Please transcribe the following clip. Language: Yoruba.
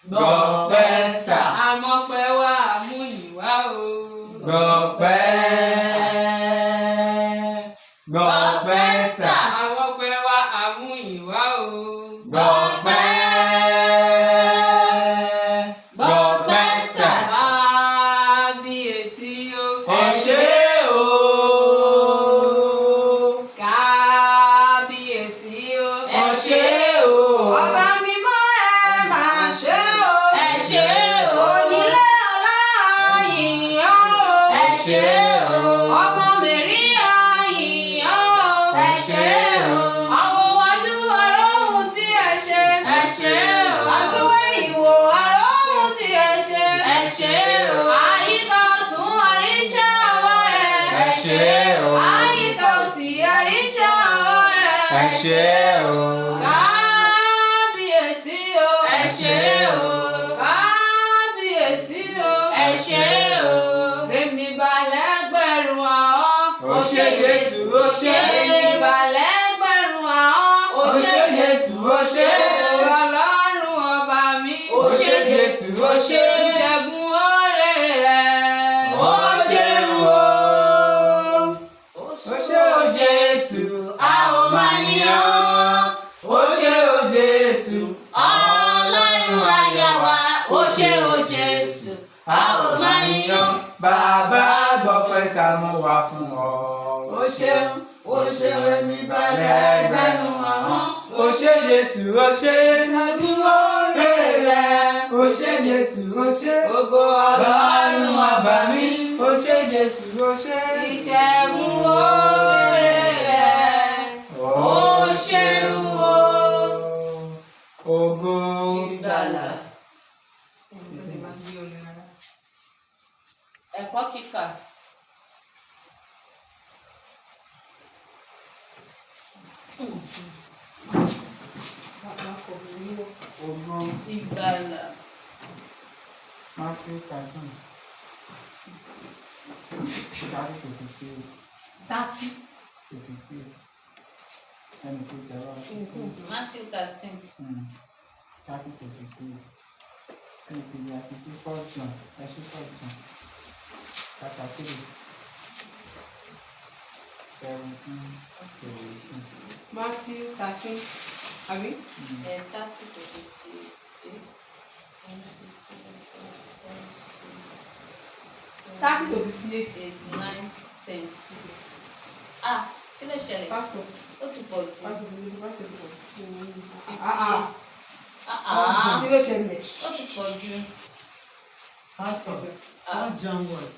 Gbọpẹ́ sà. Àmọ̀pẹ́ wá àmúyìnwá o. Gbọpẹ́ sà. Àmọ̀pẹ́ wá àmúyìnwá o. Gbọpẹ́ sà. Kábíyèsí o. Ẹ ṣé o. Kábíyèsí o. Ẹ ṣé o. Ọba mímọ́ ẹ máa ṣe o. Ẹ ṣé o. Onílé ọlá yìnyín o. Ẹ ṣé o. Ọmọ mèrí yìnyín o. Ẹ ṣé o. Àwọn wájú aróhùn tí ẹ ṣe. Ẹ ṣé o. Àtúwé ìwò aróhùn tí ẹ ṣe. Ẹ ṣé o. Àyíká ọ̀tún àríṣẹ́ ọwọ́ rẹ̀. Ẹ ṣé o. Àyíká òsì àríṣẹ́ ọwọ́ rẹ̀. Ẹ ṣé o. Kábíyèsí o. Ẹ ṣé o. Kábíyèsí o. Ẹ ṣé o. Èmi balẹ̀ gbẹ̀rún àwọn. Ó ṣé Jésù, ó ṣé. Èmi balẹ̀ gbẹ̀rún àwọn. Ó ṣé Jésù, ó ṣé. Ọlọ́run ọba mi. Ó ṣé Jésù, ó ṣé. Ìṣẹ́gun oore rẹ̀. Ó ṣeun o. Ó ṣé o Jésù, a ó máa yìn ọ́. Ó ṣé o Jésù, Ọlọ́run àyà wa. Ó ṣé o Jésù, a ó máa yìn ọ́. Bàbá gbọpẹ́ tá mú wá fún ọ. Ó ṣeun, ó ṣeun èmi balẹ̀ gbẹ̀rún ahọ́n. Ó ṣé Jésù, ó ṣé. Ìṣẹ́gun oore rẹ̀. Ó ṣé Jésù, ó ṣé. Ògo Ọlọ́run ọba mi. Ó ṣé Jésù, ó ṣé. Ìṣẹ́gun oore rẹ̀. Ó ṣeun o. Ògo Ìgbàlà. Ẹ̀kọ́ kíkà. Ògo Ìgbàlà. Matthew 13. 30 to 58. 30. To 58. Ẹnì kejì ẹ̀rọ àṣìṣe. Matthew 13. 30 to 58. Ẹnì kejì àṣìṣe. First John. Ẹ ṣí First John. Chapter 3. 17 to 18. Matthew 13. Àbí? 30 to 58. 30 to 58. 8, 9, 10. Kí ló ṣẹlẹ̀? Pastor. Ó ti pọ̀ jù. Kí ló ṣẹlẹ̀? Ó ti pọ̀ jù. Pastor, what John was?